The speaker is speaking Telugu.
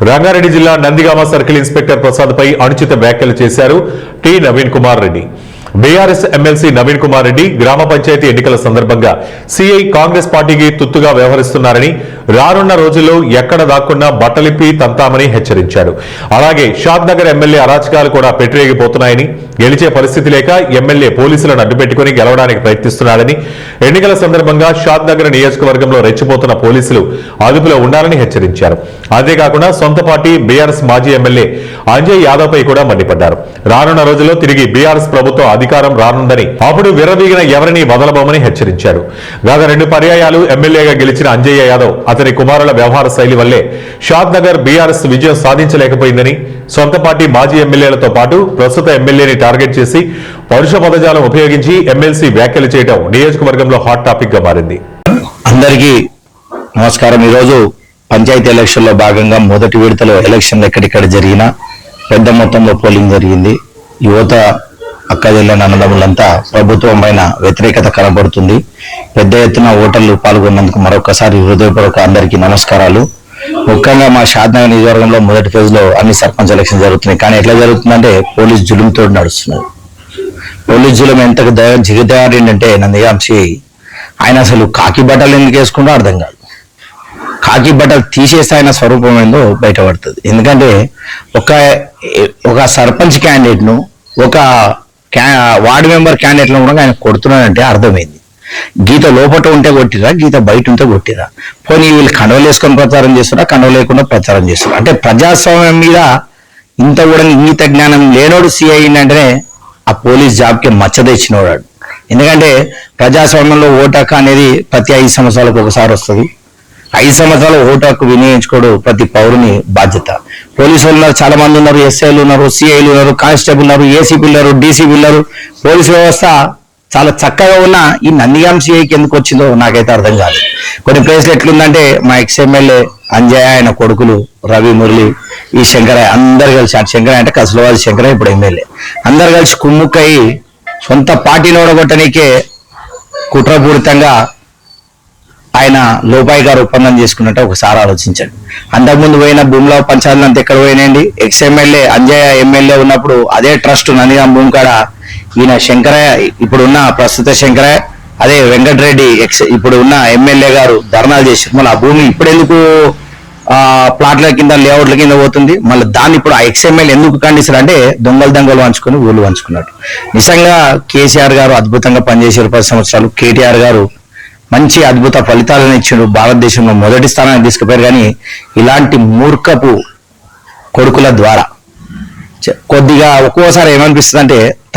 రంగారెడ్డి జిల్లా నందిగామ సర్కిల్ ఇన్స్పెక్టర్ ప్రసాద్ పై అనుచిత వ్యాఖ్యలు చేశారు T Naveen Kumar Reddy. BRS MLC Naveen Kumar Reddy గ్రామ పంచాయతీ ఎన్నికల సందర్భంగా సీఐ కాంగ్రెస్ పార్టీకి తుత్తుగా వ్యవహరిస్తున్నారని, రానున్న రోజుల్లో ఎక్కడ దాక్కున్నా బట్టలిప్పి తంతామని హెచ్చరించారు. అలాగే షాద్ నగర్ ఎమ్మెల్యే అరాచకాలు కూడా పెట్టిరేగిపోతున్నాయని, గెలిచే పరిస్థితి లేక ఎమ్మెల్యే పోలీసులను అడ్డుపెట్టుకుని గెలవడానికి ప్రయత్నిస్తున్నాడని, ఎన్నికల సందర్భంగా షాద్ నగర్ నియోజకవర్గంలో రెచ్చిపోతున్న పోలీసులు అదుపులో ఉండాలని హెచ్చరించారు. అంతేకాకుండా సొంత పార్టీ బీఆర్ఎస్ మాజీ ఎమ్మెల్యే అంజయ్ యాదవ్ పై కూడా మండిపడ్డారు. రానున్న రోజుల్లో తిరిగి బీఆర్ఎస్ ప్రభుత్వం అధికారం రానుందని, అప్పుడు విర్రవీగిన ఎవరిని వదలబోమని హెచ్చరించారు. గత 2 పర్యాయాలు ఎమ్మెల్యేగా గెలిచిన అంజయ్య యాదవ్, అతని కుమారుల వ్యవహార శైలి వల్లే షాద్ నగర్ బీఆర్ఎస్ విజయం సాధించలేకపోయిందని, సొంత పార్టీ మాజీ ఎమ్మెల్యేలతో పాటు ప్రస్తుత ఎమ్మెల్యేని టార్గెట్ చేసి పరుష పదజాలం ఉపయోగించి ఎమ్మెల్సీ వ్యాఖ్యలు చేయడం నియోజకవర్గంలో హాట్ టాపిక్ గా మారింది. అందరికీ నమస్కారం. ఈరోజు పంచాయతీ ఎలక్షన్ లో భాగంగా మొదటి విడతలో ఎలక్షన్లు ఎక్కడిక్కడ జరిగినా పెద్ద మొత్తంలో పోలింగ్ జరిగింది. యువత అక్క జిల్లా అన్నదమ్ములంతా ప్రభుత్వం పైన వ్యతిరేకత కనబడుతుంది. పెద్ద ఎత్తున ఓటర్లు పాల్గొన్నందుకు మరొకసారి హృదయపూర్వక అందరికీ నమస్కారాలు. ముఖ్యంగా మా షాద్నగర్ నియోజకవర్గంలో మొదటి ఫేజ్ లో అన్ని సర్పంచ్ ఎలక్షన్ జరుగుతున్నాయి. కానీ ఎట్లా జరుగుతుందంటే పోలీస్ జులుంతో నడుస్తున్నారు. పోలీస్ జులుం ఎంత జిగదారిందంటే నందిగాంసి ఆయన అసలు కాకి బట్టలు ఎందుకు వేసుకుంటూ అర్థం కాదు. కాకి బట్టలు తీసేస్తే ఆయన స్వరూపం ఏందో బయటపడుతుంది. ఎందుకంటే ఒక సర్పంచ్ క్యాండిడేట్ ను, ఒక వార్డు మెంబర్ క్యాండిడేట్ ను కూడా ఆయన కొడుతున్నాడంటే అర్థమైంది. గీత లోపట ఉంటే కొట్టిరా, గీత బయట ఉంటే కొట్టిరా. పోనీ వీళ్ళు కండవలు వేసుకొని ప్రచారం చేస్తారా, కండవ లేకుండా ప్రచారం చేస్తారా? అంటే ప్రజాస్వామ్యం మీద ఇంత కూడా ఇంగిత జ్ఞానం లేనోడు సీఐ అంటే ఆ పోలీస్ జాబ్కి మచ్చ తెచ్చినోడాడు. ఎందుకంటే ప్రజాస్వామ్యంలో ఓటు హక్కు అనేది ప్రతి 5 సంవత్సరాలకు ఒకసారి వస్తుంది. 5 సంవత్సరాలు ఓటు హక్కు వినియోగించుకోవడం ప్రతి పౌరుని బాధ్యత. పోలీసులు ఉన్నారు, చాలా మంది ఉన్నారు, ఎస్ఐలు ఉన్నారు, సిఐలు ఉన్నారు, కానిస్టేబుల్ ఉన్నారు, ఏసీపీ ఉన్నారు, డీసీపీ ఉన్నారు. పోలీసు వ్యవస్థ చాలా చక్కగా ఉన్న ఈ నందిగాం సిఐకి ఎందుకు వచ్చిందో నాకైతే అర్థం కాదు. కొన్ని ప్లేస్లు ఎట్లుందంటే మా ఎమ్మెల్యే అంజయ్య, ఆయన కొడుకులు రవి, మురళి, ఈ శంకరయ్య అందరు కలిసి, అటు శంకరయ్య అంటే కసలవాది శంకరయ్య ఇప్పుడు ఎమ్మెల్యే, అందరు కలిసి కుమ్ముక్కయి సొంత పార్టీని ఓడగొట్టడానికే కుట్రపూరితంగా ఆయన లోపాయి గారు ఒప్పందం చేసుకున్నట్టు ఒకసారి ఆలోచించండి. అంతకుముందు పోయిన భూమిలో పంచాయతీలు అంతా ఎక్కడ పోయినాయండి? ఎమ్మెల్యే అంజయ్య ఎమ్మెల్యే ఉన్నప్పుడు అదే ట్రస్ట్ నందిగాం భూమి కాడ ఈయన శంకరయ్య, ఇప్పుడున్న ప్రస్తుత శంకరయ్య, అదే వెంకటరెడ్డి ఇప్పుడు ఉన్న ఎమ్మెల్యే గారు ధర్నాలు చేశారు. మళ్ళీ ఆ భూమి ఇప్పుడు ఎందుకు ప్లాట్ల కింద, లేఅవుట్ల కింద పోతుంది? మళ్ళీ దాన్ని ఇప్పుడు ఆ ఎమ్మెల్యే ఎందుకు ఖండిస్తారు అంటే దొంగలు పంచుకొని ఊళ్ళు పంచుకున్నట్టు. నిజంగా కేసీఆర్ గారు అద్భుతంగా పనిచేశారు 10 సంవత్సరాలు. కేటీఆర్ గారు మంచి అద్భుత ఫలితాలను ఇచ్చిండు, భారతదేశంలో మొదటి స్థానాన్ని తీసుకుపోయారు. కానీ ఇలాంటి మూర్ఖపు కొడుకుల ద్వారా కొద్దిగా ఒక్కోసారి ఏమనిపిస్తుంది అంటే